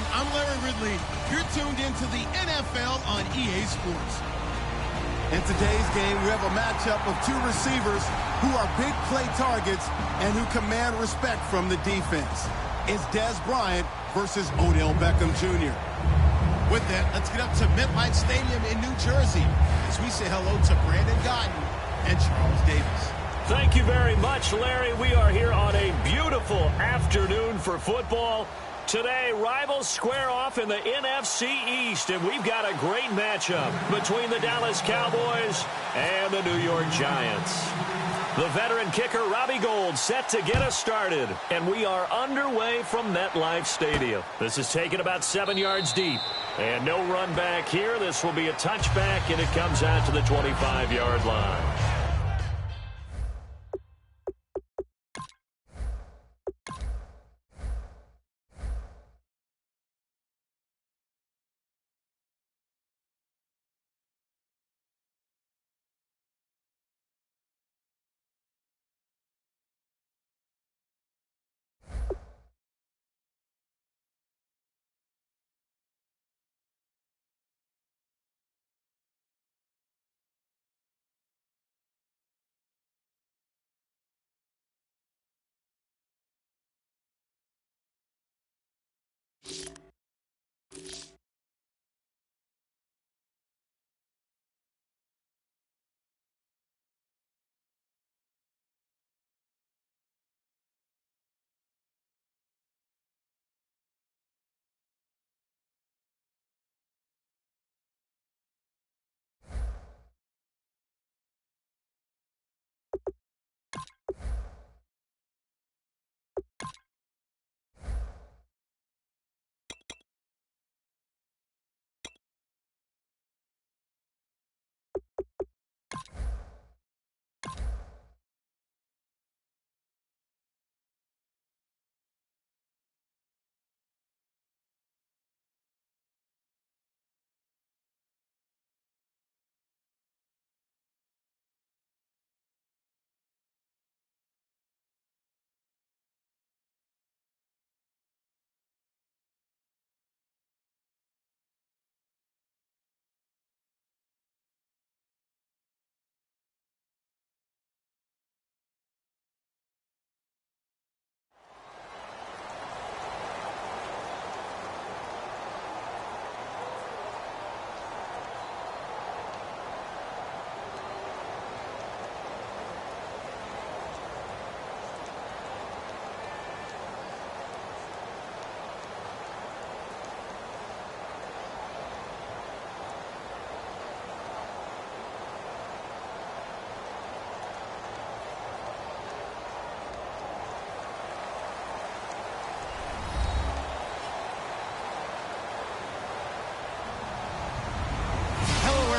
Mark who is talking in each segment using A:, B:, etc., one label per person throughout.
A: everyone. I'm Larry Ridley. You're tuned into the NFL on EA Sports.
B: In today's game, we have a matchup of two receivers who are big play targets and who command respect from the defense. It's Dez Bryant versus Odell Beckham Jr.
A: With that, let's get up to MetLife Stadium in New Jersey as we say hello to Brandon Gaudin and Charles Davis.
C: Thank you very much, Larry. We are here on a beautiful afternoon for football. Today, rivals square off in the NFC East, and we've got a great matchup between the Dallas Cowboys and the New York Giants. The veteran kicker, Robbie Gould, set to get us started, and we are underway from MetLife Stadium. This is taken about 7 yards deep, and no run back here. This will be a touchback, and it comes out to the 25-yard line.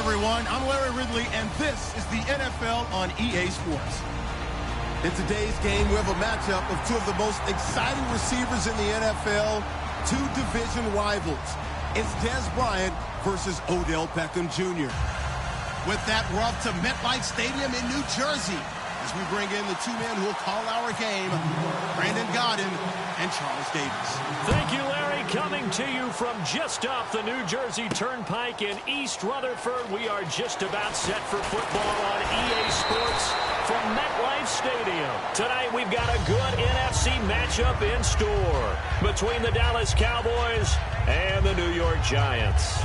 A: Everyone, I'm Larry Ridley, and this is the NFL on EA Sports.
B: In today's game, we have a matchup of two of the most exciting receivers in the NFL, two division rivals. It's Dez Bryant versus Odell Beckham Jr.
A: With that, we're off to MetLife Stadium in New Jersey as we bring in the two men who will call our game, Brandon Gaudin and Charles Davis.
C: Thank you, Larry. Coming to you from just off the New Jersey Turnpike in East Rutherford. We are just about set for football on EA Sports from MetLife Stadium. Tonight, we've got a good NFC matchup in store between the Dallas Cowboys and the New York Giants.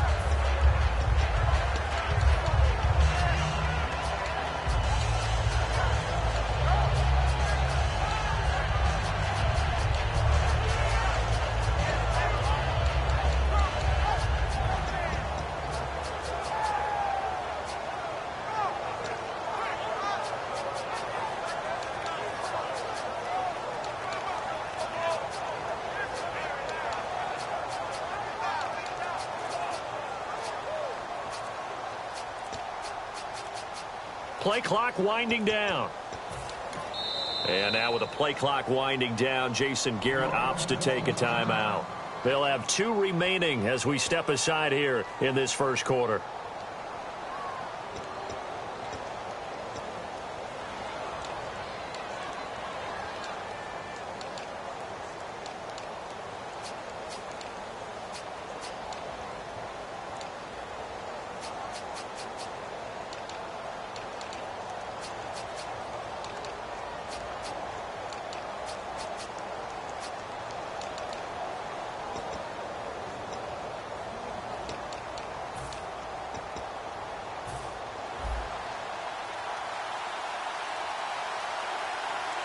C: Play clock winding down. And now with the play clock winding down, Jason Garrett opts to take a timeout. They'll have 2 remaining as we step aside here in this first quarter.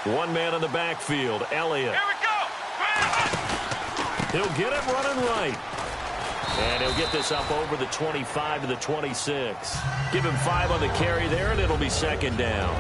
C: One man in the backfield, Elliott.
D: Here we go.
C: He'll get it running right. And he'll get this up over the 25 to the 26. Give him 5 on the carry there, and it'll be second down.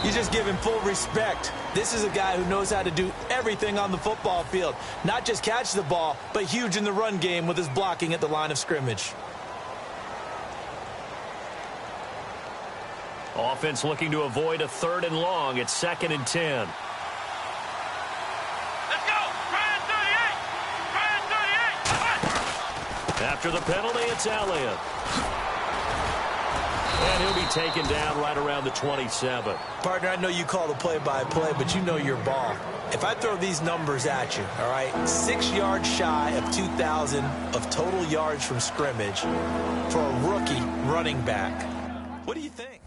E: You just give him full respect. This is a guy who knows how to do everything on the football field. Not just catch the ball, but huge in the run game with his blocking at the line of scrimmage.
C: Offense looking to avoid a 3rd and long. It's 2nd and 10.
D: Let's go. Try and 38.
C: After the penalty, it's Elliott. And he'll be taken down right around the 27.
E: Partner, I know you call the play-by-play, but you know your ball. If I throw these numbers at you, all right, 6 yards shy of 2,000 of total yards from scrimmage for a rookie running back. What do you think?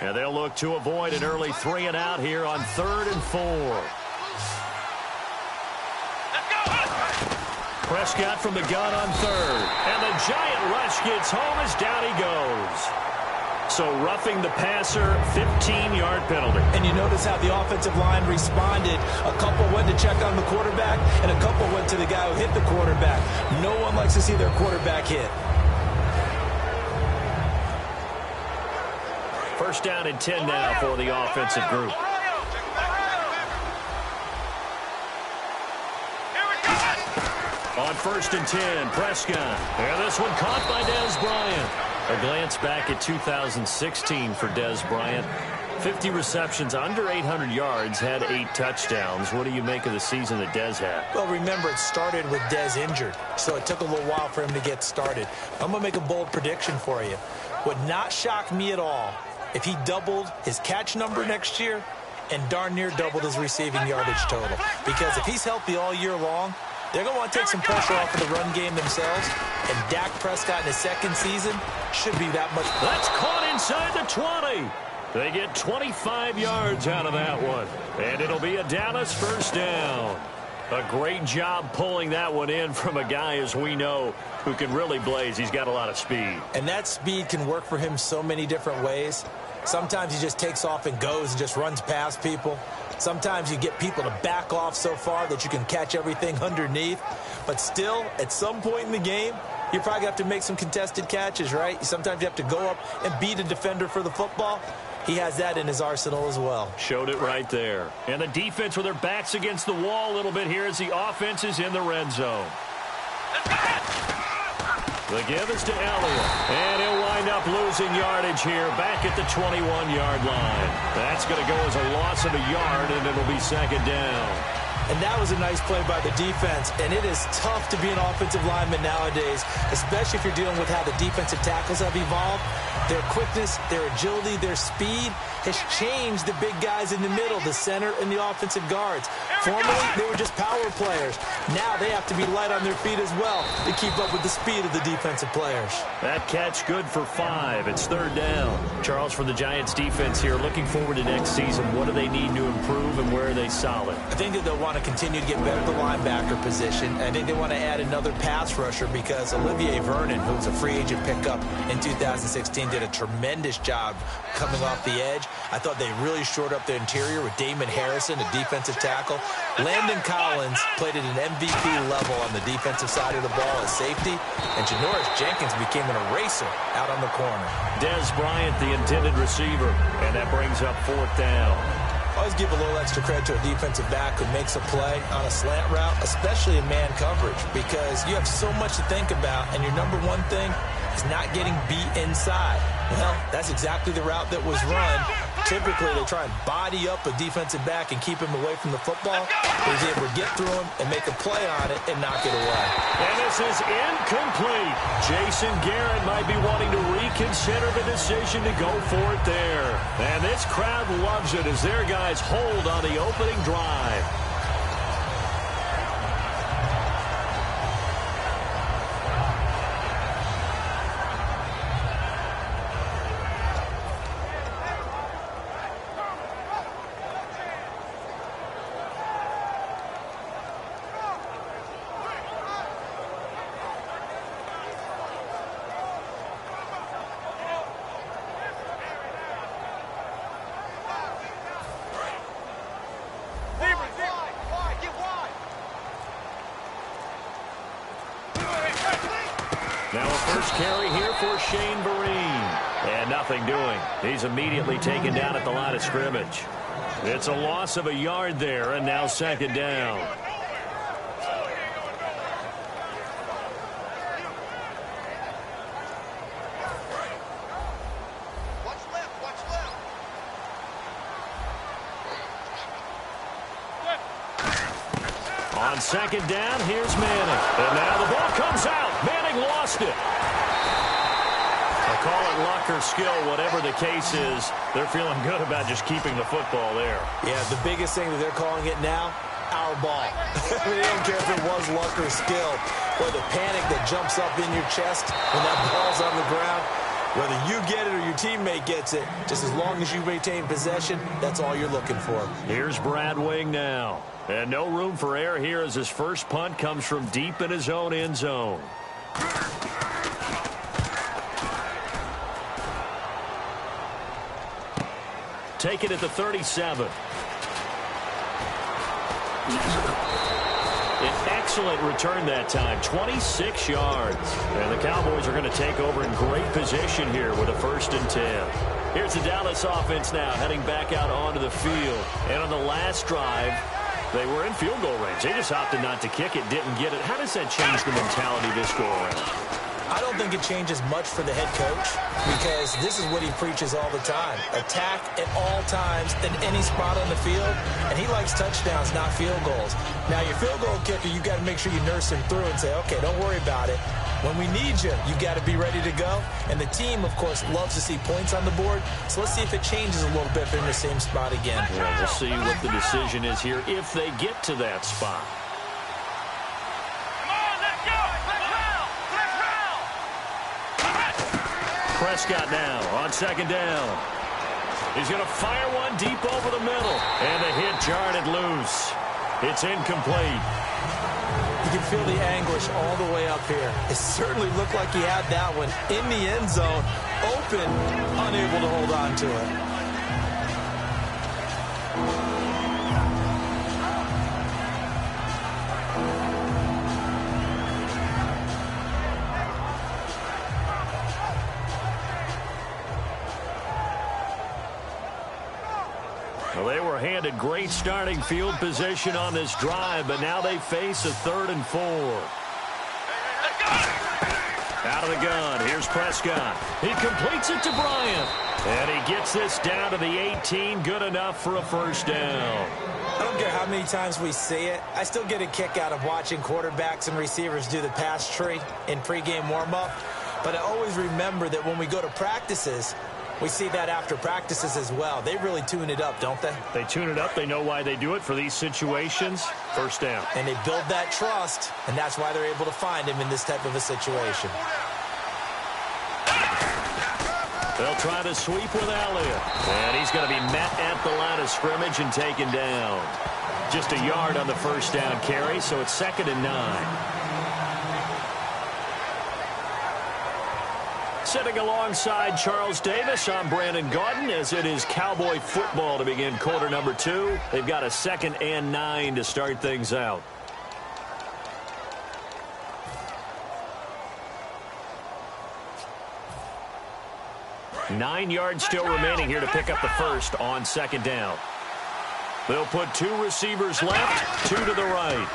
C: And they'll look to avoid an early 3 and out here on 3rd and 4. Prescott from the gun on 3rd. And the giant rush gets home as down he goes. So roughing the passer, 15-yard penalty.
E: And you notice how the offensive line responded. A couple went to check on the quarterback, and a couple went to the guy who hit the quarterback. No one likes to see their quarterback hit.
C: First down and 10 now for the offensive group. On 1st and 10, Prescott. And this one caught by Dez Bryant. A glance back at 2016 for Dez Bryant. 50 receptions, under 800 yards, had 8 touchdowns. What do you make of the season that Dez had?
E: Well, remember, it started with Dez injured, so it took a little while for him to get started. I'm going to make a bold prediction for you. Would not shock me at all if he doubled his catch number next year and darn near doubled his receiving yardage total. Because if he's healthy all year long, they're going to want to take some pressure off of the run game themselves, and Dak Prescott in his second season should be that much.
C: That's caught inside the 20. They get 25 yards out of that one, and it'll be a Dallas first down. A great job pulling that one in from a guy, as we know, who can really blaze. He's got a lot of speed.
E: And that speed can work for him so many different ways. Sometimes he just takes off and goes and just runs past people. Sometimes you get people to back off so far that you can catch everything underneath. But still, at some point in the game, you probably have to make some contested catches, right? Sometimes you have to go up and beat a defender for the football. He has that in his arsenal as well.
C: Showed it right there. And the defense with their backs against the wall a little bit here as the offense is in the red zone. The give is to Elliott. And he'll wind up losing yardage here back at the 21-yard line. That's going to go as a loss of a yard, and it'll be second down.
E: And that was a nice play by the defense. And it is tough to be an offensive lineman nowadays, especially if you're dealing with how the defensive tackles have evolved. Their quickness, their agility, their speed has changed the big guys in the middle, the center and the offensive guards. Formerly, they were just power players. Now they have to be light on their feet as well to keep up with the speed of the defensive players.
C: That catch good for 5. It's third down. Charles, for the Giants defense here, looking forward to next season, what do they need to improve and where are they solid?
E: I think that they'll want to continue to get better at the linebacker position. I think they want to add another pass rusher because Olivier Vernon, who's a free agent pickup in 2016, did a tremendous job coming off the edge. I thought they really shored up their interior with Damon Harrison, a defensive tackle. Landon Collins played at an MVP level on the defensive side of the ball as safety, and Janoris Jenkins became an eraser out on the corner.
C: Dez Bryant, the intended receiver, and that brings up fourth down.
E: Always give a little extra credit to a defensive back who makes a play on a slant route, especially in man coverage, because you have so much to think about, and your number one thing is not getting beat inside. Well, that's exactly the route that was run. Typically, they try and body up a defensive back and keep him away from the football. He's able to get through him and make a play on it and knock it away.
C: And this is incomplete. Jason Garrett might be wanting to reconsider the decision to go for it there. And this crowd loves it as their guys hold on the opening drive. Now a first carry here for Shane Vereen. And nothing doing. He's immediately taken down at the line of scrimmage. It's a loss of a yard there, and now second down. On second down, here's Manning. And now the ball comes out. Manning lost it. I call it luck or skill, whatever the case is. They're feeling good about just keeping the football there.
E: Yeah, the biggest thing that they're calling it now, our ball. They don't care if it was luck or skill, or the panic that jumps up in your chest when that ball's on the ground. Whether you get it or your teammate gets it, just as long as you maintain possession, that's all you're looking for.
C: Here's Brad Wing now. And no room for error here as his first punt comes from deep in his own end zone. Take it at the 37. An excellent return that time, 26 yards. And the Cowboys are going to take over in great position here with a 1st and 10. Here's the Dallas offense now heading back out onto the field. And on the last drive, they were in field goal range. They just opted not to kick it, didn't get it. How does that change the mentality this go around?
E: I don't think it changes much for the head coach because this is what he preaches all the time. Attack at all times in any spot on the field, and he likes touchdowns, not field goals. Now, your field goal kicker, you got to make sure you nurse him through and say, okay, don't worry about it. When we need you, you got to be ready to go. And the team, of course, loves to see points on the board. So let's see if it changes a little bit if they're in the same spot again.
C: Yeah, we'll see what the decision is here if they get to that spot. Prescott now on second down. He's going to fire one deep over the middle. And the hit jarred it loose. It's incomplete.
E: You can feel the anguish all the way up here. It certainly looked like he had that one in the end zone, open, unable to hold on to it.
C: Well, they were handed great starting field position on this drive, but now they face a 3rd and 4. Out of the gun, here's Prescott. He completes it to Bryant. And he gets this down to the 18, good enough for a first down.
E: I don't care how many times we see it. I still get a kick out of watching quarterbacks and receivers do the pass tree in pregame warm-up. But I always remember that when we go to practices, we see that after practices as well. They really tune it up, don't they?
C: They tune it up. They know why they do it for these situations. First down.
E: And they build that trust, and that's why they're able to find him in this type of a situation.
C: They'll try to sweep with Elliott. And he's going to be met at the line of scrimmage and taken down. Just a yard on the first down carry, so it's 2nd and 9. Sitting alongside Charles Davis, I'm Brandon Gaudin, as it is Cowboy football to begin quarter number 2. They've got a 2nd and 9 to start things out. Nine yards still remaining here to pick up the first on second down. They'll put 2 receivers left, 2 to the right.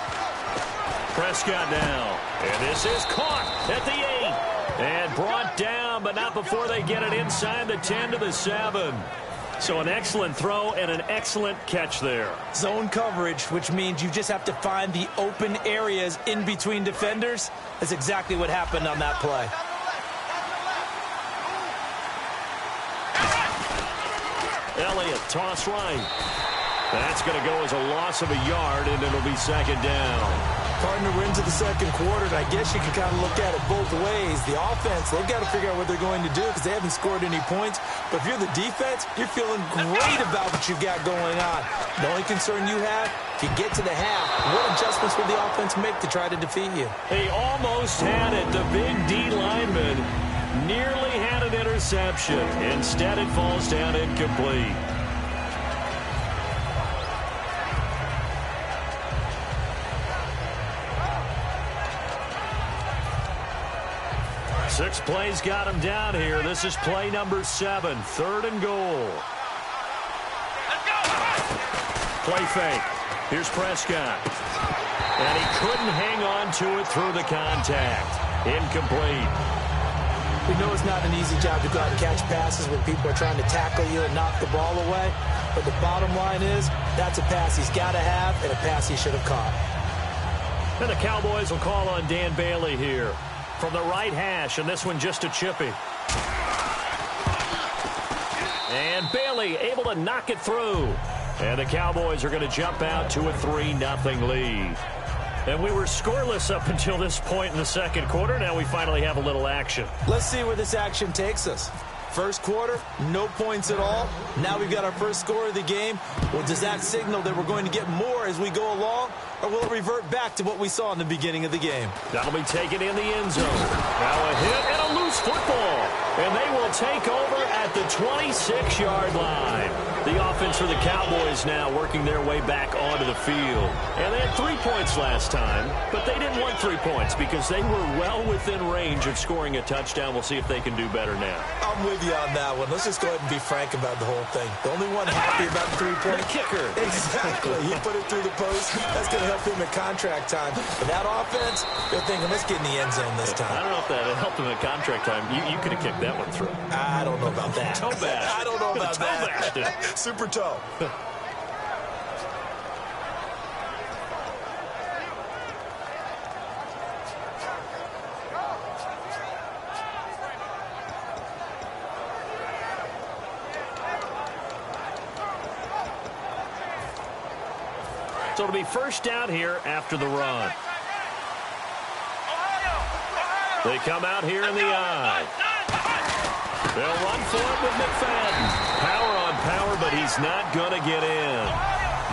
C: Prescott now, and this is caught at the 8. And brought down, but not before they get it inside the 10 to the 7. So an excellent throw and an excellent catch there.
E: Zone coverage, which means you just have to find the open areas in between defenders. That's exactly what happened on that play.
C: Elliott, toss right. That's going to go as a loss of a yard, and it'll be 2nd down.
E: Partner wins of the second quarter, and I guess you can kind of look at it both ways. The offense, they've got to figure out what they're going to do because they haven't scored any points. But if you're the defense, you're feeling great about what you've got going on. The only concern you have, if you get to the half, what adjustments will the offense make to try to defeat you?
C: They almost had it. The big D lineman nearly had an interception. Instead, it falls down incomplete. 6 plays got him down here. This is play number 7, 3rd and goal. Play fake. Here's Prescott. And he couldn't hang on to it through the contact. Incomplete.
E: We know it's not an easy job to go out and catch passes when people are trying to tackle you and knock the ball away. But the bottom line is, that's a pass he's got to have and a pass he should have caught.
C: And the Cowboys will call on Dan Bailey here from the right hash, and this one just a chippy. And Bailey able to knock it through. And the Cowboys are going to jump out to a 3-0 lead. And we were scoreless up until this point in the second quarter. Now we finally have a little action.
E: Let's see where this action takes us. First quarter, no points at all. Now we've got our first score of the game. Well, does that signal that we're going to get more as we go along? Or will it revert back to what we saw in the beginning of the game?
C: That'll be taken in the end zone. Now a hit and a loose football. And they will take over at the 26-yard line. The offense for the Cowboys now working their way back onto the field. And they had 3 points last time, but they didn't want 3 points because they were well within range of scoring a touchdown. We'll see if they can do better now.
E: I'm with you on that one. Let's just go ahead and be frank about the whole thing. The only one happy about the 3-point
C: kicker.
E: Exactly. He put it through the post. That's going to help him at contract time. But that offense, they're thinking, let's get in the end zone this time.
C: I don't know if that helped him at contract time. You could have kicked that one through.
E: I don't know about that.
C: Toe bash.
E: I don't know about that.
C: Bashed.
E: Super toe.
C: So it'll be first down here after the run. They come out here in the eye. They'll run for it with McFadden. Power on power, but he's not going to get in.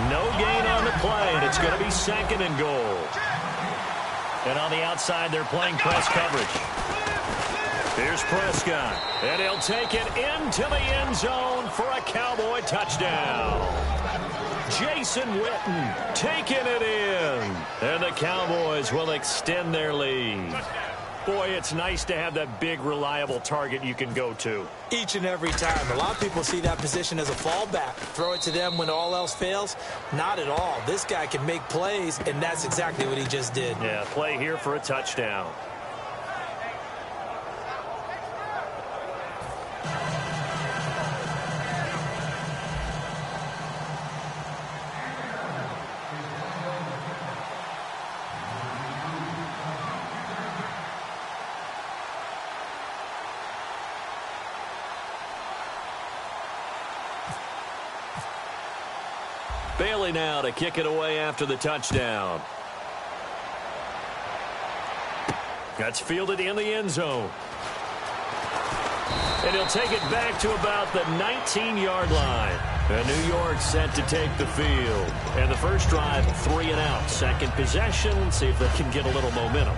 C: No gain on the play, and it's going to be 2nd and goal. And on the outside, they're playing press coverage. Here's Prescott, and he'll take it into the end zone for a Cowboy touchdown. Jason Witten taking it in, and the Cowboys will extend their lead. Boy, it's nice to have that big, reliable target you can go to.
E: Each and every time. A lot of people see that position as a fallback. Throw it to them when all else fails. Not at all. This guy can make plays, and that's exactly what he just did.
C: Yeah, play here for a touchdown. Bailey now to kick it away after the touchdown. That's fielded in the end zone. And he'll take it back to about the 19-yard line. And New York set to take the field. And the first drive, 3 and out. Second possession, see if they can get a little momentum.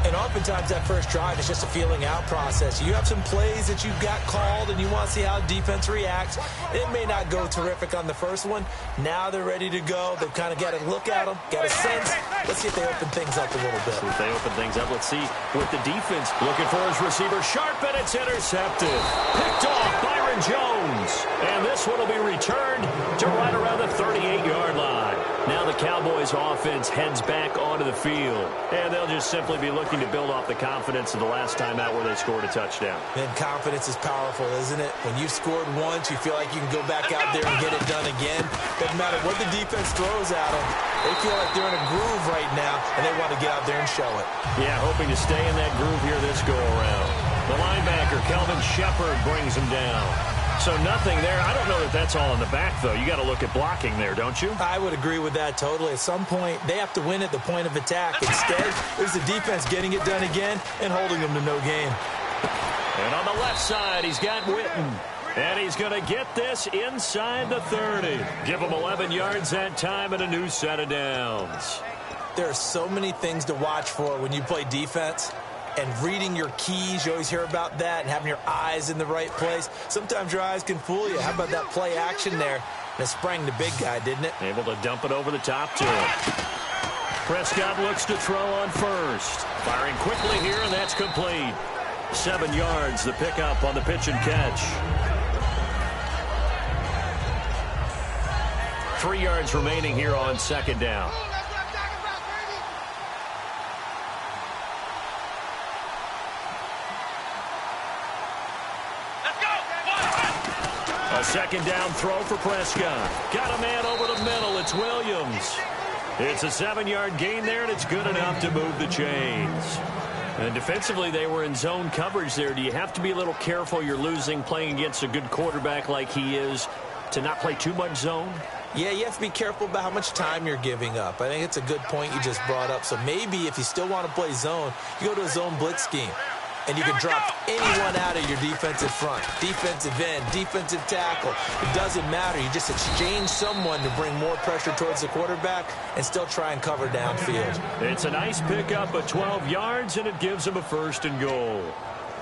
E: And oftentimes that first drive is just a feeling out process. You have some plays that you've got called and you want to see how defense reacts. It may not go terrific on the first one. Now they're ready to go. They've kind of got a look at them, got a sense. Let's see if they open things up a little bit.
C: See if they open things up. Let's see with the defense. Looking for his receiver. Sharp, and it's intercepted. Picked off Byron Jones. And this one will be returned to right around the 38-yard line. Now the Cowboys offense heads back onto the field. And they'll just simply be looking to build off the confidence of the last time out where they scored a touchdown.
E: And confidence is powerful, isn't it? When you've scored once, you feel like you can go back out there and get it done again. Doesn't matter what the defense throws at them. They feel like they're in a groove right now, and they want to get out there and show it.
C: Yeah, hoping to stay in that groove here this go-around. The linebacker, Kelvin Shepard, brings him down. So nothing there. I don't know that that's all in the back, though. You got to look at blocking there, don't you?
E: I would agree with that totally. At some point, they have to win at the point of attack. Instead, there's the defense getting it done again and holding them to no gain.
C: And on the left side, he's got Witten. And he's going to get this inside the 30. Give him 11 yards that time and a new set of downs.
E: There are so many things to watch for when you play defense. And reading your keys, you always hear about that, and having your eyes in the right place. Sometimes your eyes can fool you. How about that play action there? And it sprang the big guy, didn't it?
C: Able to dump it over the top to him. Prescott looks to throw on first. Firing quickly here, and that's complete. 7 yards, the pickup on the pitch and catch. 3 yards remaining here on second down. A second down throw for Prescott. Got a man over the middle. It's Williams. It's a 7-yard gain there, and it's good enough to move the chains. And defensively, they were in zone coverage there. Do you have to be a little careful? You're losing, playing against a good quarterback like he is, to not play too much zone?
E: Yeah, you have to be careful about how much time you're giving up. I think it's a good point you just brought up. So maybe if you still want to play zone, you go to a zone blitz scheme. And you can drop anyone out of your defensive front. Defensive end, defensive tackle. It doesn't matter. You just exchange someone to bring more pressure towards the quarterback and still try and cover downfield.
C: It's a nice pickup of 12 yards, and it gives them a 1st and goal.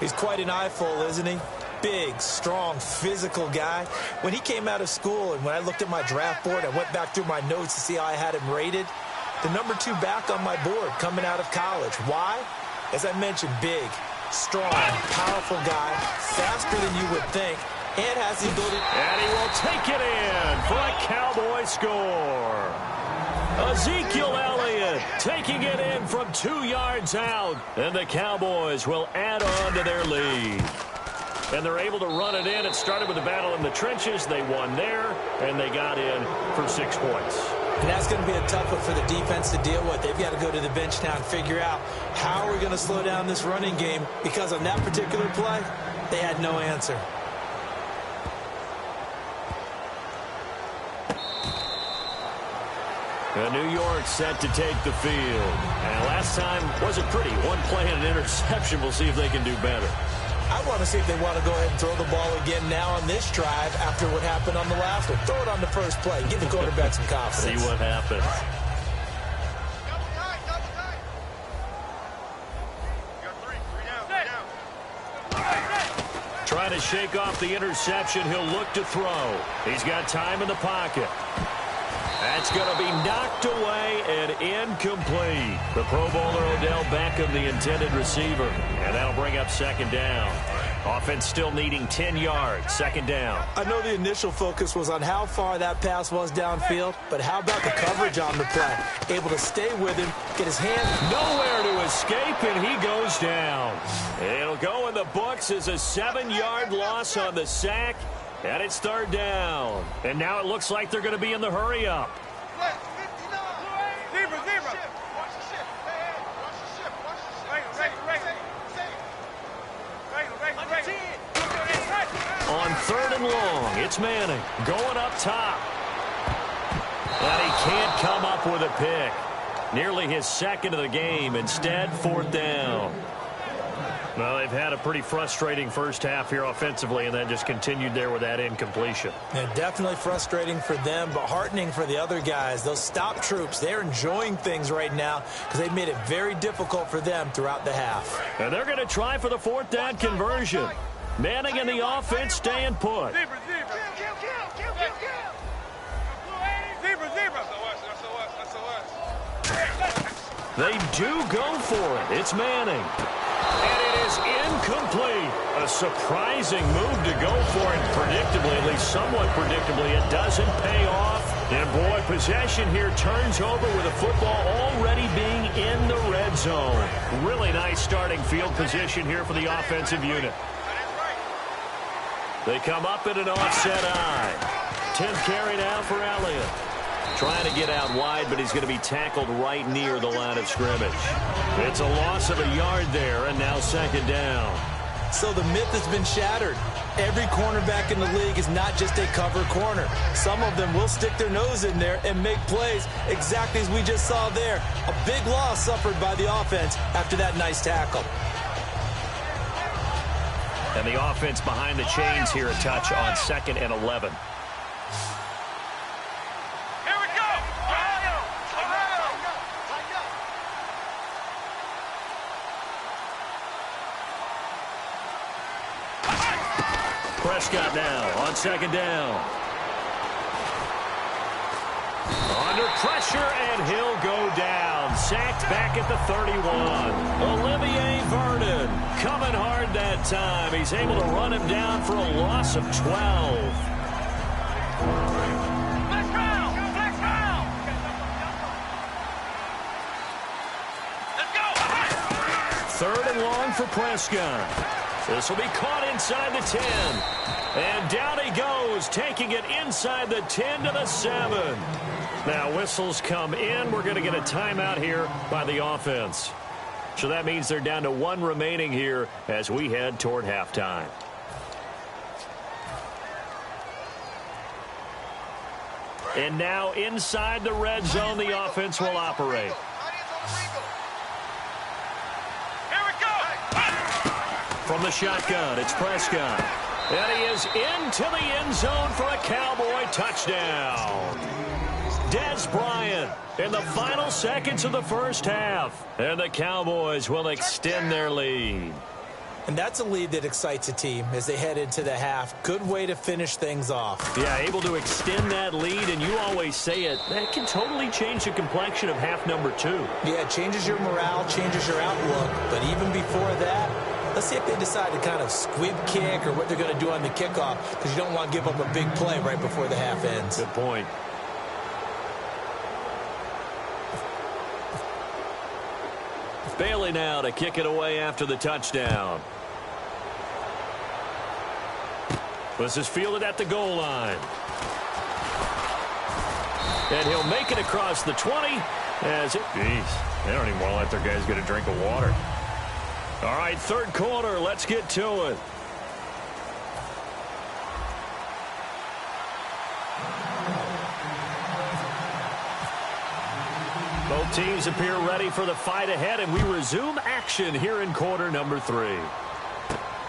E: He's quite an eyeful, isn't he? Big, strong, physical guy. When he came out of school and when I looked at my draft board, I went back through my notes to see how I had him rated. The number 2 back on my board coming out of college. Why? As I mentioned, big, strong, powerful guy, faster than you would think, and has the ability.
C: And he will take it in for a Cowboy score. Ezekiel Elliott taking it in from 2 yards out. And the Cowboys will add on to their lead. And they're able to run it in. It started with a battle in the trenches. They won there, and they got in for 6 points.
E: And that's going to be a tough one for the defense to deal with. They've got to go to the bench now and figure out how we're going to slow down this running game, because on that particular play, they had no answer.
C: New York set to take the field. And last time wasn't pretty. 1 play and an interception. We'll see if they can do better.
E: I want to see if they want to go ahead and throw the ball again now on this drive after what happened on the last one. Throw it on the first play. Give the quarterback some confidence.
C: See what happens. Trying to shake off the interception. He'll look to throw. He's got time in the pocket. That's going to be knocked away and incomplete. The Pro Bowler Odell Beckham, the intended receiver. And that'll bring up 2nd down. Offense still needing 10 yards. 2nd down.
E: I know the initial focus was on how far that pass was downfield, but how about the coverage on the play? Able to stay with him, get his hand.
C: Nowhere to escape, and he goes down. It'll go in the books as a 7-yard loss on the sack. And it's 3rd down. And now it looks like they're going to be in the hurry-up. On 3rd and long, it's Manning going up top. And he can't come up with a pick. Nearly his 2nd of the game. Instead, 4th down. Well, they've had a pretty frustrating first half here offensively, and then just continued there with that incompletion.
E: Yeah, definitely frustrating for them, but heartening for the other guys. Those stop troops, they're enjoying things right now because they've made it very difficult for them throughout the half.
C: And they're going to try for the 4th down conversion. Manning and the offense staying put. They do go for it. It's Manning. And it is incomplete. A surprising move to go for it. Predictably, at least somewhat predictably, it doesn't pay off. And boy, possession here turns over with the football already being in the red zone. Really nice starting field position here for the offensive unit. They come up in an offset eye. 10th carry now for Elliott. Trying to get out wide, but he's going to be tackled right near the line of scrimmage. It's a loss of a yard there, and now 2nd down.
E: So the myth has been shattered. Every cornerback in the league is not just a cover corner. Some of them will stick their nose in there and make plays exactly as we just saw there. A big loss suffered by the offense after that nice tackle.
C: And the offense behind the chains here a touch on 2nd and 11. Prescott now on 2nd down. Under pressure, and he'll go down. Sacked back at the 31. Olivier Vernon coming hard that time. He's able to run him down for a loss of 12. Let's go. 3rd and long for Prescott. This will be caught inside the 10. And down he goes, taking it inside the 10 to the 7. Now whistles come in. We're going to get a timeout here by the offense. So that means they're down to 1 remaining here as we head toward halftime. And now inside the red zone, the offense will operate. From the shotgun, it's Prescott. And he is into the end zone for a Cowboy touchdown. Dez Bryant in the final seconds of the first half. And the Cowboys will extend their lead.
E: And that's a lead that excites a team as they head into the half. Good way to finish things off.
C: Yeah, able to extend that lead, and you always say it, that can totally change the complexion of half number 2.
E: Yeah, it changes your morale, changes your outlook. But even before that, let's see if they decide to kind of squib kick or what they're going to do on the kickoff, because you don't want to give up a big play right before the half ends.
C: Good point. Bailey now to kick it away after the touchdown. This is fielded at the goal line. And he'll make it across the 20. Jeez, they don't even want to let their guys get a drink of water. All right, third quarter, let's get to it. Both teams appear ready for the fight ahead, and we resume action here in quarter number 3.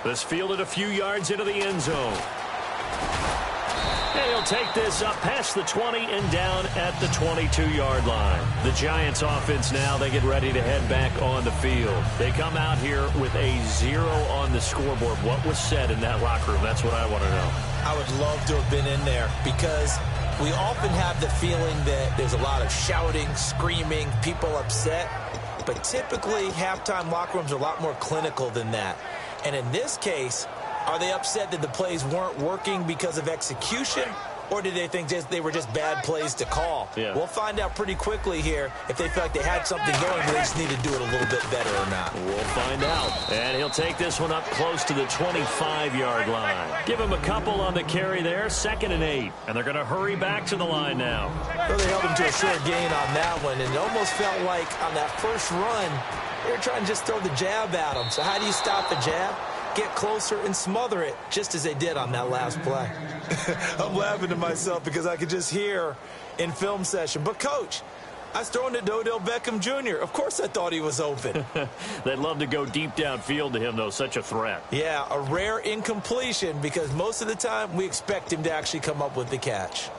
C: This fielded a few yards into the end zone. And he'll take this up past the 20 and down at the 22-yard line. The Giants offense now, they get ready to head back on the field. They come out here with a 0 on the scoreboard. What was said in that locker room? That's what I want to know.
E: I would love to have been in there because we often have the feeling that there's a lot of shouting, screaming, people upset. But typically, halftime locker rooms are a lot more clinical than that. And in this case, are they upset that the plays weren't working because of execution? Or did they think they were just bad plays to call?
C: Yeah.
E: We'll find out pretty quickly here if they feel like they had something going, but they just need to do it a little bit better or not.
C: We'll find out. And he'll take this one up close to the 25-yard line. Give him a couple on the carry there, 2nd and 8. And they're going to hurry back to the line now.
E: Well, they held him to a short gain on that one, and it almost felt like on that first run, they were trying to just throw the jab at him. So how do you stop the jab? Get closer and smother it, just as they did on that last play. I'm laughing to myself because I could just hear in film session. But, Coach, I was throwing it to Odell Beckham Jr. Of course I thought he was open.
C: They'd love to go deep downfield to him, though. Such a threat.
E: Yeah, a rare incompletion because most of the time we expect him to actually come up with the catch.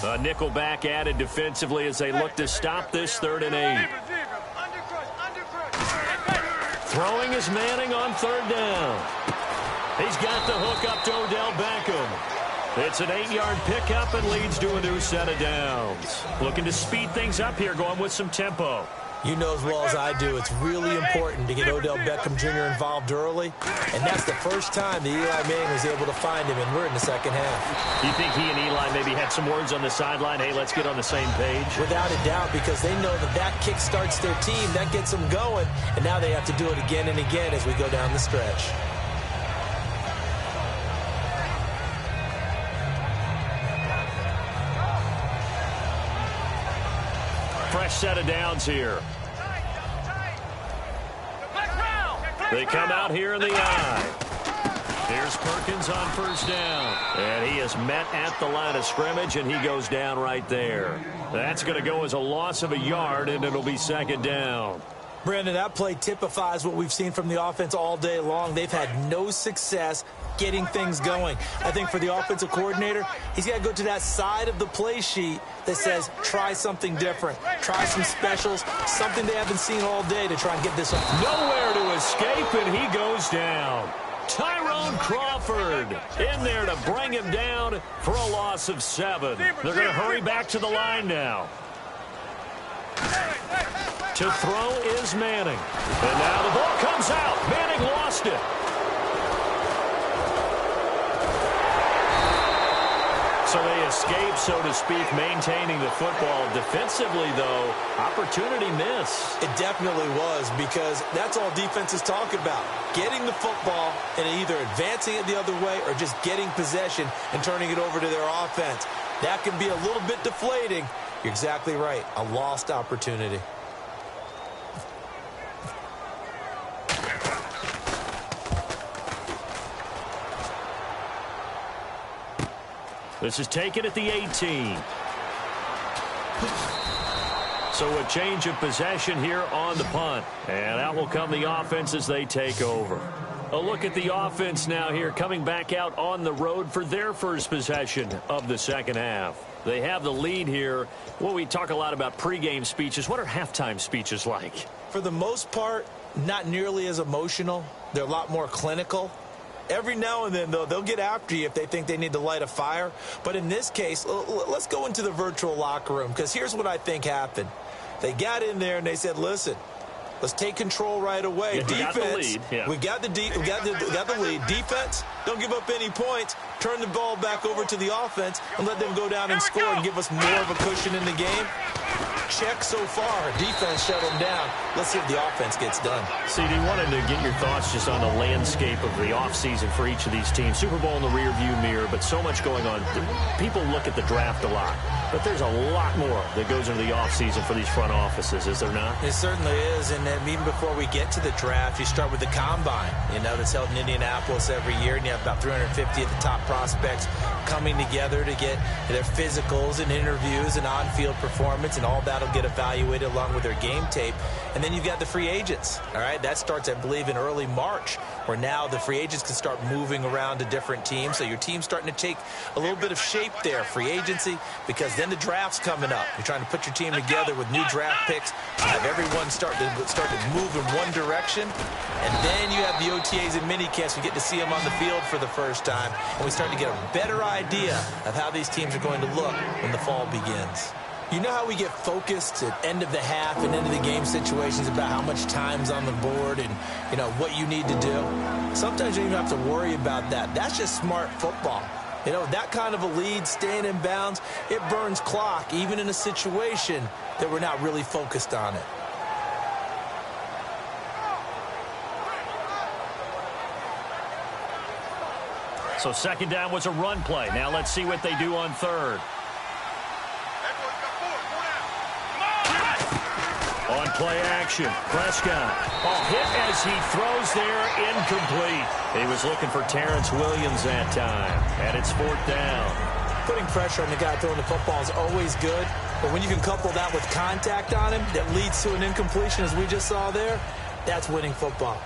C: A nickel back added defensively as they look to stop this 3rd and 8. Throwing is Manning on 3rd down. He's got the hook up to Odell Beckham. It's an 8-yard pickup and leads to a new set of downs. Looking to speed things up here, going with some tempo.
E: You know as well as I do, it's really important to get Odell Beckham Jr. involved early. And that's the first time that Eli Manning was able to find him, and we're in the second half.
C: You think he and Eli maybe had some words on the sideline? Hey, let's get on the same page?
E: Without a doubt, because they know that that kick starts their team. That gets them going. And now they have to do it again and again as we go down the stretch.
C: Fresh set of downs here. They come out here in the eye. Here's Perkins on 1st down. And he is met at the line of scrimmage, and he goes down right there. That's going to go as a loss of a yard, and it'll be 2nd down.
E: Brandon, that play typifies what we've seen from the offense all day long. They've had no success getting things going. I think for the offensive coordinator, he's got to go to that side of the play sheet that says try something different, try some specials, something they haven't seen all day to try and get this up.
C: Nowhere to escape, and he goes down. Tyrone Crawford in there to bring him down for a loss of 7. They're going to hurry back to the line now. To throw is Manning. And now the ball comes out. Manning lost it. So they escape, so to speak, maintaining the football. Defensively, though, opportunity miss.
E: It definitely was, because that's all defense is talking about. Getting the football and either advancing it the other way or just getting possession and turning it over to their offense. That can be a little bit deflating. You're exactly right. A lost opportunity.
C: This is taken at the 18. So a change of possession here on the punt. And out will come the offense as they take over. A look at the offense now here, coming back out on the road for their first possession of the second half. They have the lead here. Well, we talk a lot about pregame speeches. What are halftime speeches like?
E: For the most part, not nearly as emotional. They're a lot more clinical. Every now and then, though, they'll get after you if they think they need to light a fire. But in this case, let's go into the virtual locker room, because here's what I think happened. They got in there and they said, listen, let's take control right away. Defense, we got the lead. Defense, don't give up any points. Turn the ball back over to the offense and let them go down and score and give us more of a cushion in the game. Check so far. Defense shut them down. Let's see if the offense gets done.
C: CD, wanted to get your thoughts just on the landscape of the offseason for each of these teams. Super Bowl in the rearview mirror, but so much going on. People look at the draft a lot, but there's a lot more that goes into the offseason for these front offices, is there not?
E: It certainly is, and then even before we get to the draft, you start with the combine, that's held in Indianapolis every year, and you have about 350 of the top prospects coming together to get their physicals and interviews and on-field performance, and all that'll get evaluated along with their game tape. And then you've got the free agents, all right? That starts, I believe, in early March, where now the free agents can start moving around to different teams. So your team's starting to take a little bit of shape there, free agency, because then the draft's coming up. You're trying to put your team together with new draft picks, have everyone start to move in one direction, and then you have the OTAs and minicamps. We get to see them on the field for the first time, and we start to get a better idea of how these teams are going to look when the fall begins. You know how we get focused at end of the half and end of the game situations about how much time's on the board and, what you need to do? Sometimes you don't even have to worry about that. That's just smart football. That kind of a lead, staying in bounds, it burns clock, even in a situation that we're not really focused on it.
C: So second down was a run play. Now let's see what they do on third. On play action, Prescott. Hit as he throws there, incomplete. He was looking for Terrence Williams that time, and it's fourth down.
E: Putting pressure on the guy throwing the football is always good, but when you can couple that with contact on him that leads to an incompletion, as we just saw there, that's winning football.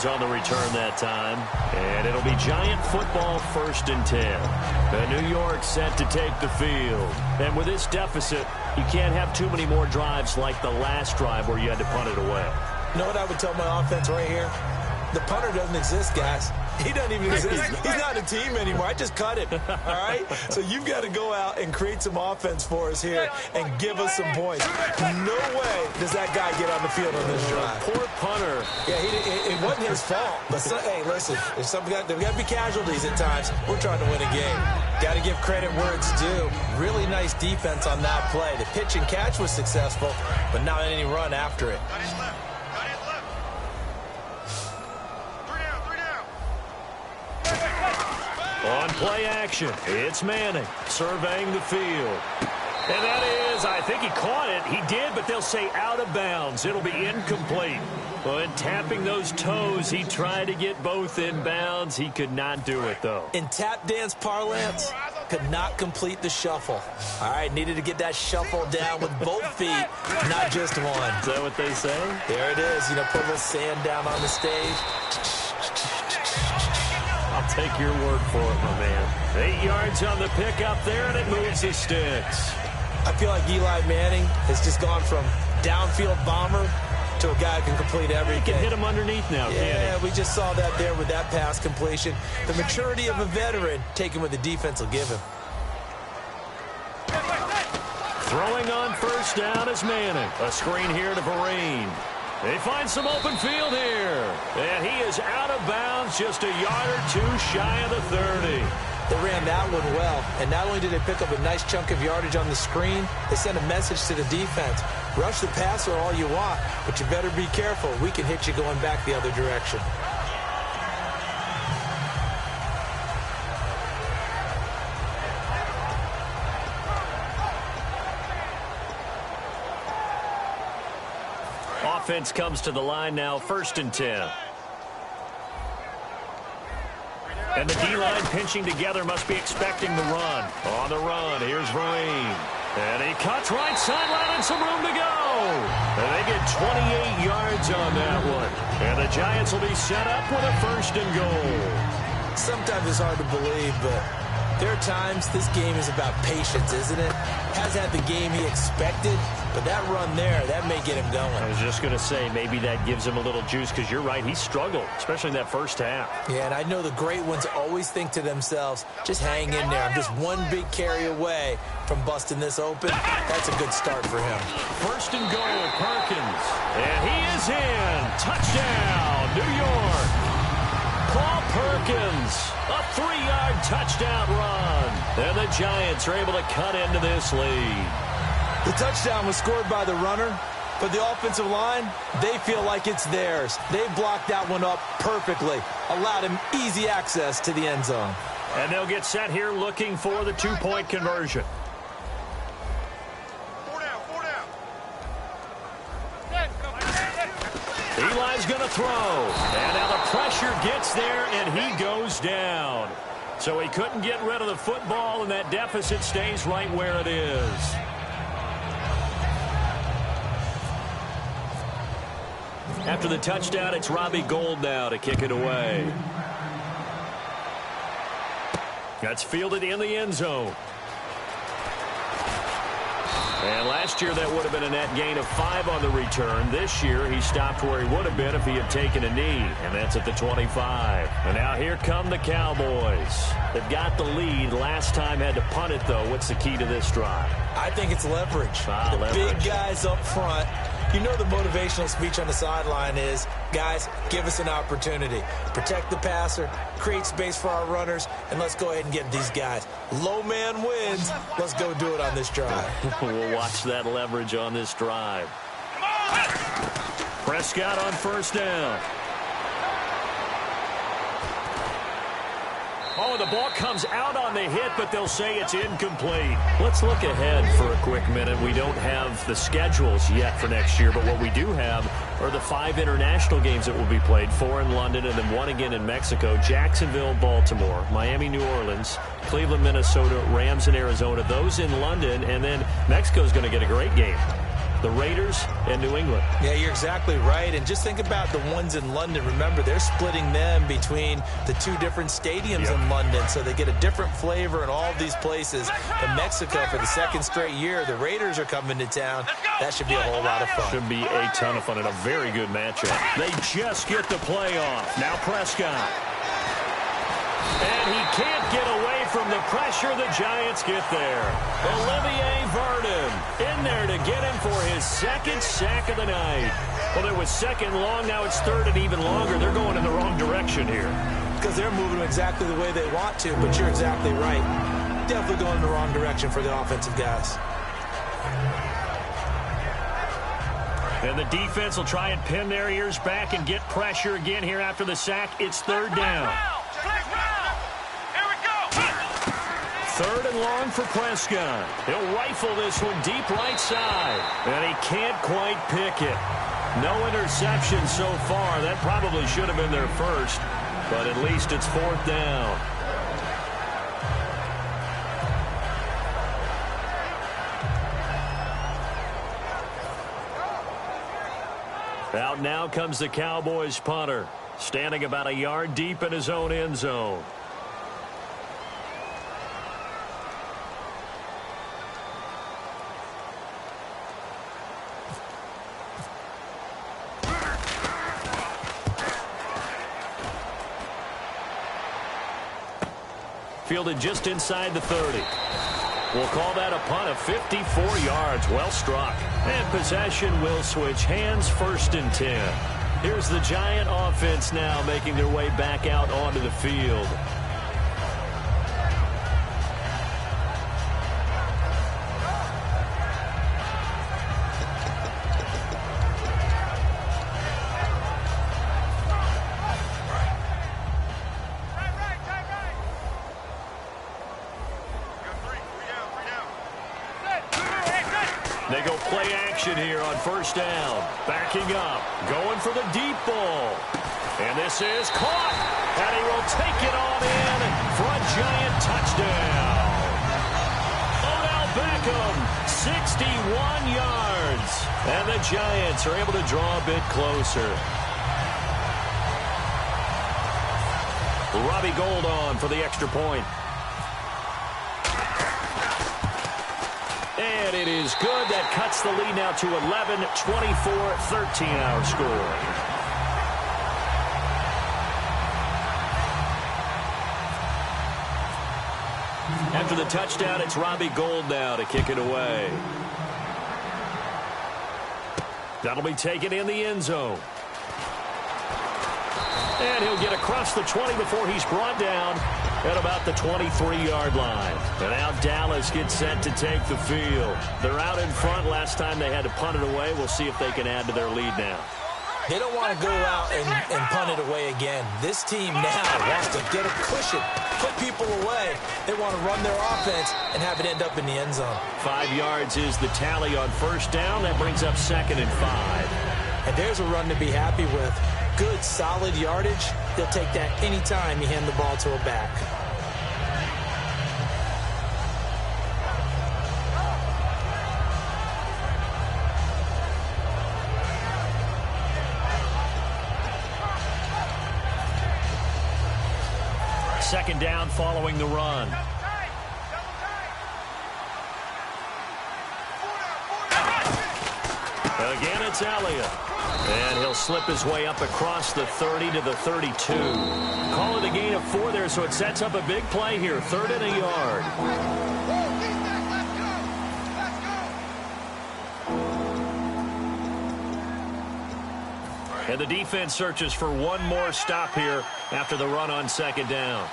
C: On the return that time, and it'll be Giant football 1st and 10. New York set to take the field, and with this deficit, you can't have too many more drives like the last drive where you had to punt it away.
E: You know what I would tell my offense right here? The punter doesn't exist, guys. He doesn't even exist. He's not a team anymore. I just cut him, all right? So you've got to go out and create some offense for us here and give us some points. No way does that guy get on the field on this drive.
C: Poor punter.
E: Yeah, it wasn't his fault. But, hey, listen, there's got to be casualties at times. We're trying to win a game. Got to give credit where it's due. Really nice defense on that play. The pitch and catch was successful, but not any run after it.
C: On play action, it's Manning surveying the field. And that is, I think he caught it. He did, but they'll say out of bounds. It'll be incomplete. Well, in tapping those toes, he tried to get both in bounds. He could not do it, though.
E: In tap dance parlance, could not complete the shuffle. All right, needed to get that shuffle down with both feet, not just one.
C: Is that what they say?
E: There it is. Put a little sand down on the stage.
C: I'll take your word for it, my man. 8 yards on the pickup there, and it moves the sticks.
E: I feel like Eli Manning has just gone from downfield bomber to a guy who can complete everything.
C: He can hit him underneath now, can't he?
E: Yeah, we just saw that there with that pass completion. The maturity of a veteran, taking what the defense will give him.
C: Throwing on first down is Manning. A screen here to Vereen. They find some open field here. And he is out of bounds, just a yard or two shy of the 30.
E: They ran that one well, and not only did they pick up a nice chunk of yardage on the screen, they sent a message to the defense. Rush the passer all you want, but you better be careful. We can hit you going back the other direction.
C: Offense comes to the line now, 1st and 10. And the D-line pinching together, must be expecting the run. On the run, here's Vereen. And he cuts right sideline and some room to go. And they get 28 yards on that one. And the Giants will be set up with a 1st and goal.
E: Sometimes it's hard to believe, but there are times this game is about patience, isn't it? Hasn't had the game he expected, but that run there, that may get him going.
C: I was just going to say, maybe that gives him a little juice, because you're right, he struggled, especially in that first half.
E: Yeah, and I know the great ones always think to themselves, just hang in there. I'm just one big carry away from busting this open. That's a good start for him.
C: 1st and goal, Perkins. And he is in. Touchdown, New York. Paul Perkins, a 3-yard touchdown run. And the Giants are able to cut into this lead.
E: The touchdown was scored by the runner, but the offensive line, they feel like it's theirs. They blocked that one up perfectly, allowed him easy access to the end zone.
C: And they'll get set here looking for the 2-point conversion.
D: 4 down, 4 down.
C: Eli's going to throw. And now the pressure gets there, and he goes down. So he couldn't get rid of the football, and that deficit stays right where it is. After the touchdown, it's Robbie Gould now to kick it away. That's fielded in the end zone. And last year, that would have been a net gain of 5 on the return. This year, he stopped where he would have been if he had taken a knee, and that's at the 25. And now here come the Cowboys. They've got the lead. Last time had to punt it, though. What's the key to this drive?
E: I think it's leverage. The
C: leverage.
E: Big guys up front. You know the motivational speech on the sideline is, guys, give us an opportunity. Protect the passer, create space for our runners, and let's go ahead and get these guys. Low man wins. Let's go do it on this drive.
C: We'll watch that leverage on this drive. Prescott on 1st down. Oh, the ball comes out on the hit, but they'll say it's incomplete. Let's look ahead for a quick minute. We don't have the schedules yet for next year, but what we do have are the 5 international games that will be played, 4 in London and then 1 again in Mexico, Jacksonville, Baltimore, Miami, New Orleans, Cleveland, Minnesota, Rams, and Arizona. Those in London, and then Mexico's going to get a great game. The Raiders and New England.
E: Yeah, you're exactly right. And just think about the ones in London. Remember, they're splitting them between the 2 different stadiums in London, so they get a different flavor in all of these places. In Mexico, for the 2nd straight year, the Raiders are coming to town. That should be a whole lot of fun.
C: Should be a ton of fun and a very good matchup. They just get the play off. Now Prescott. And he can't get away from the pressure. The Giants get there. Olivier Vernon in there to get him for his 2nd sack of the night. Well, it was 2nd long. Now it's 3rd and even longer. They're going in the wrong direction here.
E: Because they're moving exactly the way they want to, but you're exactly right. Definitely going in the wrong direction for the offensive guys.
C: And the defense will try and pin their ears back and get pressure again here after the sack. It's 3rd down. 3rd and long for Prescott. He'll rifle this one deep right side. And he can't quite pick it. No interception so far. That probably should have been their first. But at least it's 4th down. Out now comes the Cowboys punter. Standing about a yard deep in his own end zone. Fielded just inside the 30. We'll call that a punt of 54 yards. Well struck. And possession will switch hands. 1st and 10. Here's the Giant offense now making their way back out onto the field. They go play action here on 1st down. Backing up. Going for the deep ball. And this is caught. And he will take it on in for a Giant touchdown. Odell Beckham, 61 yards. And the Giants are able to draw a bit closer. Robbie Gould on for the extra point. And it is good. That cuts the lead now to 11, 24-13 our score. After the touchdown, it's Robbie Gould now to kick it away. That'll be taken in the end zone. And he'll get across the 20 before he's brought down at about the 23-yard line. And now Dallas gets set to take the field. They're out in front. Last time they had to punt it away. We'll see if they can add to their lead now.
E: They don't want to go out and punt it away again. This team now wants to get a cushion, put people away. They want to run their offense and have it end up in the end zone.
C: 5 yards is the tally on first down. That brings up 2nd and 5.
E: And there's a run to be happy with. Good, solid yardage. They'll take that anytime you hand the ball to a back.
C: Second down following the run. Again, it's Elliott. And he'll slip his way up across the 30 to the 32. Call it a gain of 4 there, so it sets up a big play here. 3rd and a yard. And the defense searches for one more stop here after the run on second down.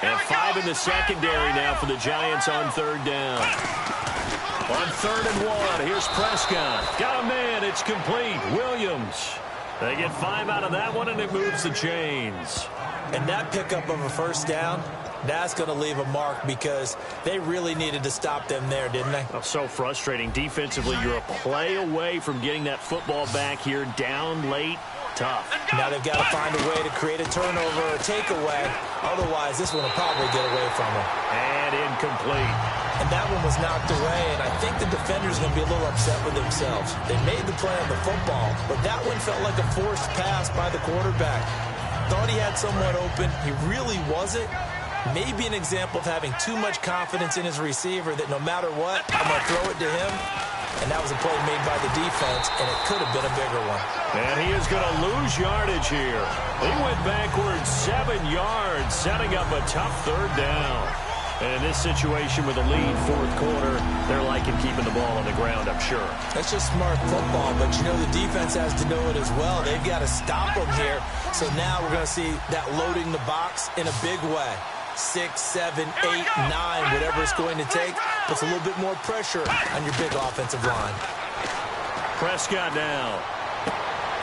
C: And 5 in the secondary now for the Giants on 3rd down. On 3rd and 1, here's Prescott. Got a man, it's complete. Williams. They get 5 out of that one, and it moves the chains.
E: And that pickup of a first down, that's going to leave a mark because they really needed to stop them there, didn't they?
C: Oh, so frustrating. Defensively, you're a play away from getting that football back here down late. Tough.
E: Now they've got to find a way to create a turnover or takeaway. Otherwise, this one will probably get away from them.
C: And incomplete.
E: And that one was knocked away, and I think the defenders are going to be a little upset with themselves. They made the play on the football, but that one felt like a forced pass by the quarterback. Thought he had someone open. He really wasn't. Maybe an example of having too much confidence in his receiver that no matter what, I'm going to throw it to him. And that was a play made by the defense, and it could have been a bigger one.
C: And he is going to lose yardage here. He went backwards 7 yards, setting up a tough 3rd down. And in this situation with a lead 4th quarter, they're liking keeping the ball on the ground, I'm sure.
E: That's just smart football, but you know the defense has to know it as well. They've got to stop them here. So now we're going to see that loading the box in a big way. 6, 7, 8, 9, whatever it's going to take, puts a little bit more pressure on your big offensive line.
C: Prescott now.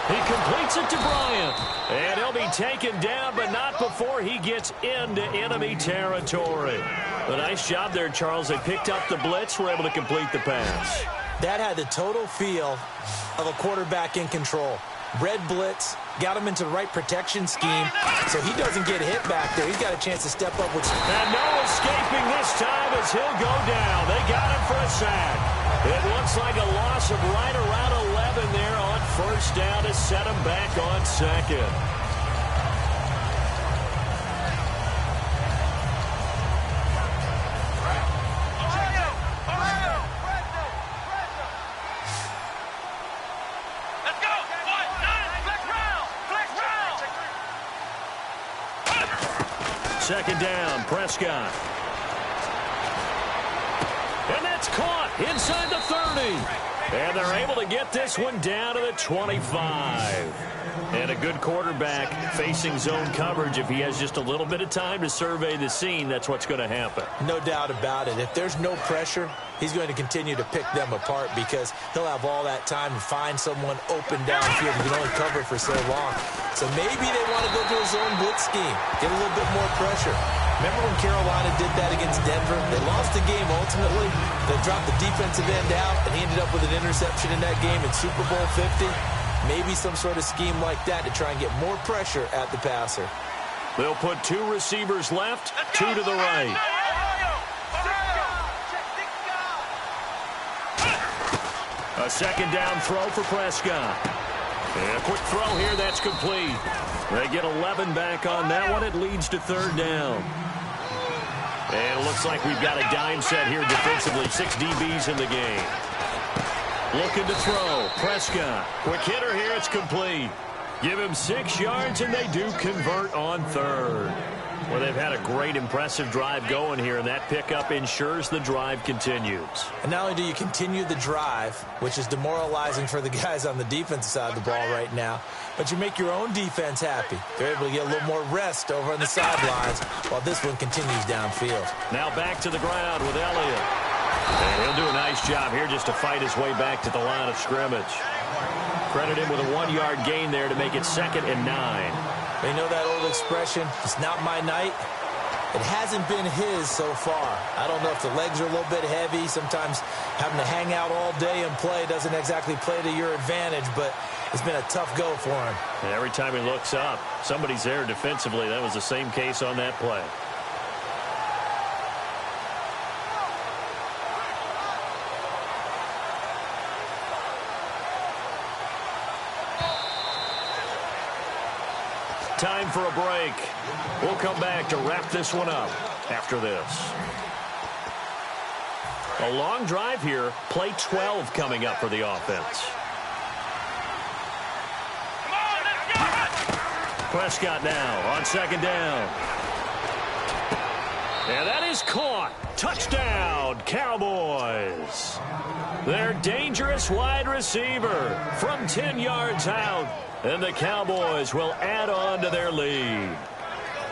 C: He completes it to Bryant. And he'll be taken down, but not before he gets into enemy territory. A nice job there, Charles. They picked up the blitz, were able to complete the pass.
E: That had the total feel of a quarterback in control. Red blitz, got him into the right protection scheme, so he doesn't get hit back there. He's got a chance to step up with...
C: And no escaping this time as he'll go down. They got him for a sack. It looks like a loss of right around 11 there on first down to set him back on 2nd. Second down, Prescott. And that's caught inside the 30. And they're able to get this one down to the 25. And a good quarterback facing zone coverage. If he has just a little bit of time to survey the scene, that's what's going to happen.
E: No doubt about it. If there's no pressure, he's going to continue to pick them apart because he'll have all that time to find someone open downfield. He can only cover for so long. So maybe they want to go to a zone blitz scheme, get a little bit more pressure. Remember when Carolina did that against Denver? They lost the game ultimately. They dropped the defensive end out, and he ended up with an interception in that game in Super Bowl 50. Maybe some sort of scheme like that to try and get more pressure at the passer.
C: They'll put 2 receivers left, 2 to the right. A second down throw for Prescott. And a quick throw here, that's complete. They get 11 back on that one. It leads to 3rd down. And it looks like we've got a dime set here defensively. 6 DBs in the game. Looking to throw. Prescott. Quick hitter here. It's complete. Give him 6 yards, and they do convert on 3rd. Well, they've had a great, impressive drive going here, and that pickup ensures the drive continues.
E: And not only do you continue the drive, which is demoralizing for the guys on the defensive side of the ball right now, but you make your own defense happy. They're able to get a little more rest over on the sidelines while this one continues downfield.
C: Now back to the ground with Elliott. And he'll do a nice job here just to fight his way back to the line of scrimmage. Credit him with a 1-yard gain there to make it 2nd and 9.
E: You know that old expression, it's not my night? It hasn't been his so far. I don't know if the legs are a little bit heavy. Sometimes having to hang out all day and play doesn't exactly play to your advantage, but it's been a tough go for him.
C: And every time he looks up, somebody's there defensively. That was the same case on that play. Time for a break. We'll come back to wrap this one up after this. A long drive here. Play 12 coming up for the offense.
D: Come on, let's go!
C: Prescott now on 2nd down. And that is caught. Touchdown, Cowboys. Their dangerous wide receiver from 10 yards out. And the Cowboys will add on to their lead.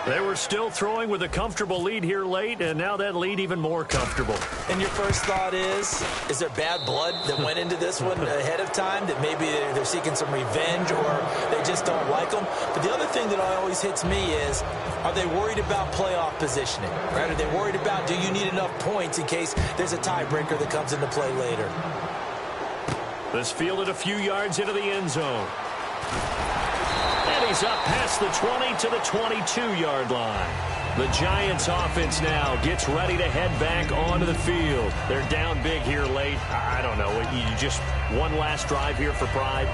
C: They were still throwing with a comfortable lead here late, and now that lead even more comfortable.
E: And your first thought is there bad blood that went into this one ahead of time, that maybe they're seeking some revenge or they just don't like them? But the other thing that always hits me is, are they worried about playoff positioning? Right? Are they worried about, do you need enough points in case there's a tiebreaker that comes into play later?
C: This fielded a few yards into the end zone. And he's up past the 20 to the 22-yard line. The Giants offense now gets ready to head back onto the field. They're down big here late. I don't know. You just one last drive here for pride.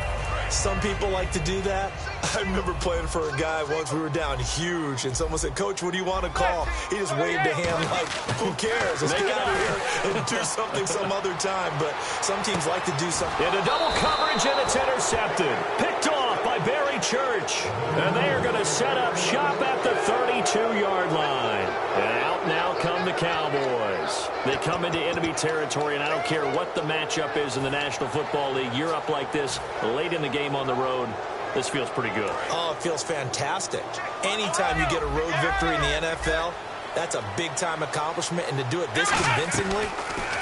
E: Some people like to do that. I remember playing for a guy once. We were down huge, and someone said, "Coach, what do you want to call?" He just waved a hand like, who cares? Let's get out of here and do something some other time. But some teams like to do something.
C: Into double coverage, and it's intercepted. Picked off by Barry Church. And they are going to set up shop at the 32-yard line. And out now come the Cowboys. They come into enemy territory, and I don't care what the matchup is in the National Football League. You're up like this late in the game on the road. This feels pretty good.
E: Oh, it feels fantastic. Anytime you get a road victory in the NFL, that's a big-time accomplishment. And to do it this convincingly,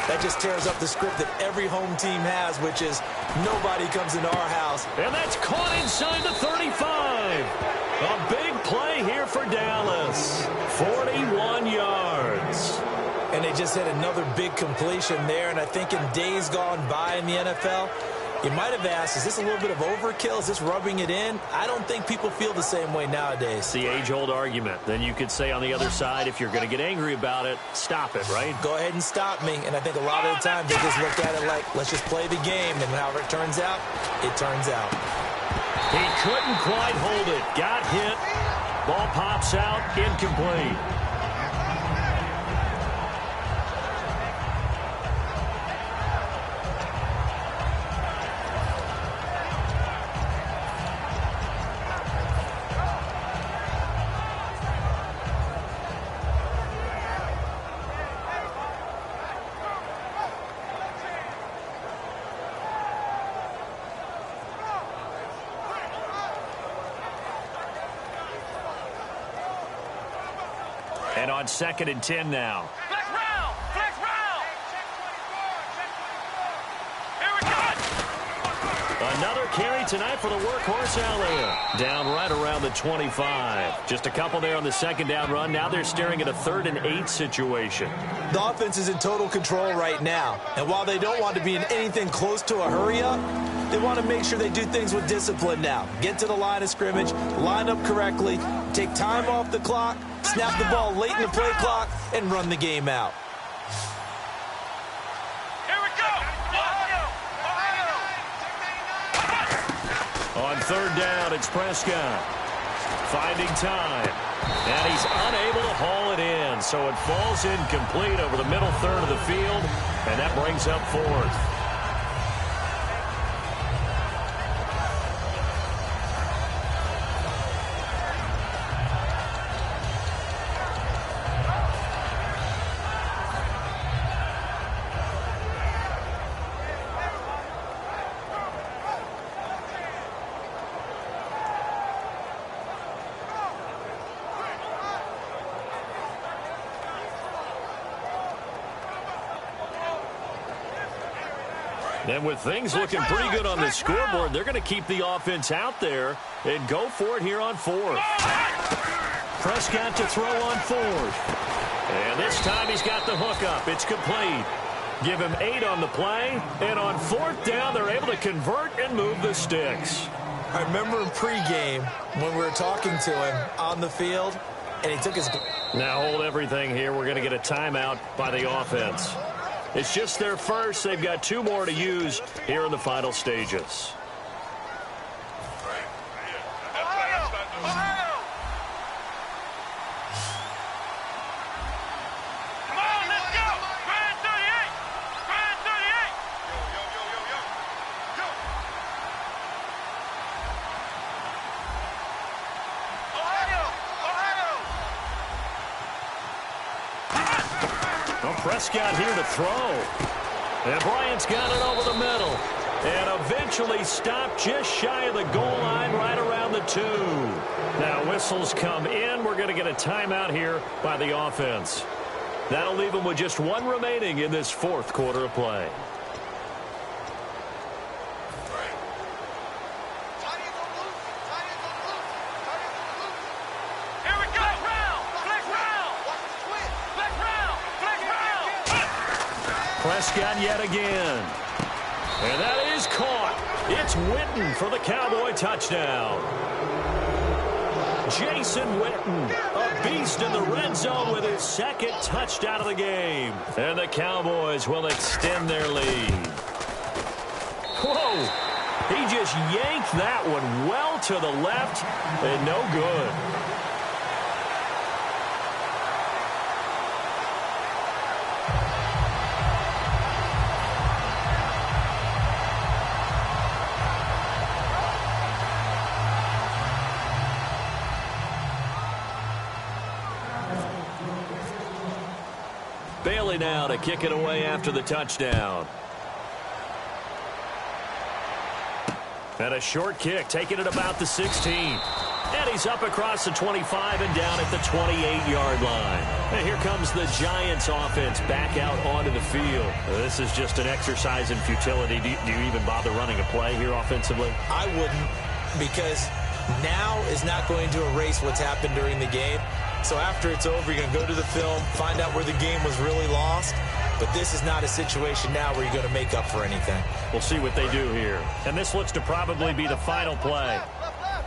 E: that just tears up the script that every home team has, which is nobody comes into our house.
C: And that's caught inside the 35. A big play here for Dallas. 41 yards.
E: And they just had another big completion there. And I think in days gone by in the NFL, you might have asked, is this a little bit of overkill? Is this rubbing it in? I don't think people feel the same way nowadays.
C: It's the age-old argument. Then you could say on the other side, if you're going to get angry about it, stop it, right?
E: Go ahead and stop me. And I think a lot of the time they just look at it like, let's just play the game. And however it turns out, it turns out.
C: He couldn't quite hold it. Got hit. Ball pops out. Incomplete. And on 2nd and 10 now.
D: Flex round! Flex round! Here we go!
C: Another carry tonight for the workhorse Elliott. Down right around the 25. Just a couple there on the 2nd down run. Now they're staring at a 3rd and 8 situation.
E: The offense is in total control right now. And while they don't want to be in anything close to a hurry-up, They want to make sure they do things with discipline now. Get to the line of scrimmage, line up correctly, take time off the clock, snap the ball late in the play clock, and run the game out.
D: Here we go.
C: On third down, it's Prescott. Finding time. And he's unable to haul it in. So it falls incomplete over the middle third of the field. And that brings up fourth. And with things looking pretty good on the scoreboard, they're going to keep the offense out there and go for it here on fourth. Prescott to throw on fourth. And this time he's got the hook up. It's complete. Give him 8 on the play. And on fourth down, they're able to convert and move the sticks.
E: I remember in pregame when we were talking to him on the field, and he took his...
C: Now hold everything here. We're going to get a timeout by the offense. It's just their first. They've got 2 more to use here in the final stages.
D: Come on, let's go. Grand 38. Grand 38.
C: Well, Prescott here to throw. And Bryant's got it over the middle. And eventually stopped just shy of the goal line right around the 2. Now whistles come in. We're going to get a timeout here by the offense. That'll leave them with just 1 remaining in this fourth quarter of play.
D: Here we go. Flex round. Flex round. Flex round.
C: Prescott yet again. And that is caught. It's Witten for the Cowboy touchdown. Jason Witten, a beast in the red zone with his 2nd touchdown of the game. And the Cowboys will extend their lead. Whoa! He just yanked that one well to the left and no good. Bailey now to kick it away after the touchdown. And a short kick, taking it about the 16. And he's up across the 25 and down at the 28-yard line. And here comes the Giants offense back out onto the field. This is just an exercise in futility. Do you even bother running a play here offensively?
E: I wouldn't, because now is not going to erase what's happened during the game. So after it's over, you're going to go to the film, find out where the game was really lost. But this is not a situation now where you're going to make up for anything.
C: We'll see what they do here. And this looks to probably be the final play.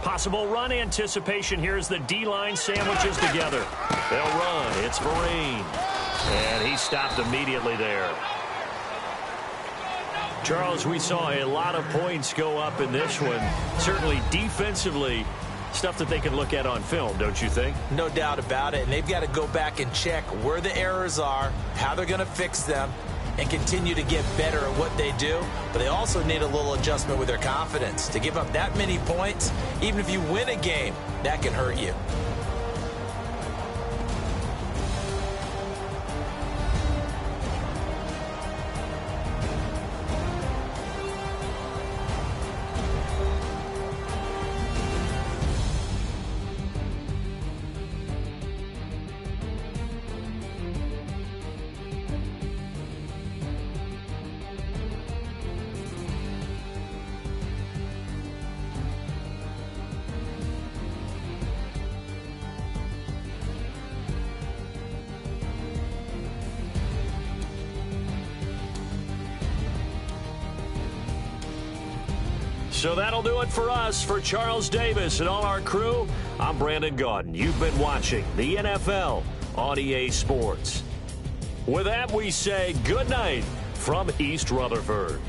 C: Possible run anticipation here as the D-line sandwiches together. They'll run. It's Vereen. And he stopped immediately there. Charles, we saw a lot of points go up in this one. Certainly defensively, stuff that they can look at on film, don't you think?
E: No doubt about it. And they've got to go back and check where the errors are, how they're going to fix them, and continue to get better at what they do. But they also need a little adjustment with their confidence. To give up that many points, even if you win a game, that can hurt you.
C: So that'll do it for us. For Charles Davis and all our crew, I'm Brandon Gaudin. You've been watching the NFL on EA Sports. With that, we say good night from East Rutherford.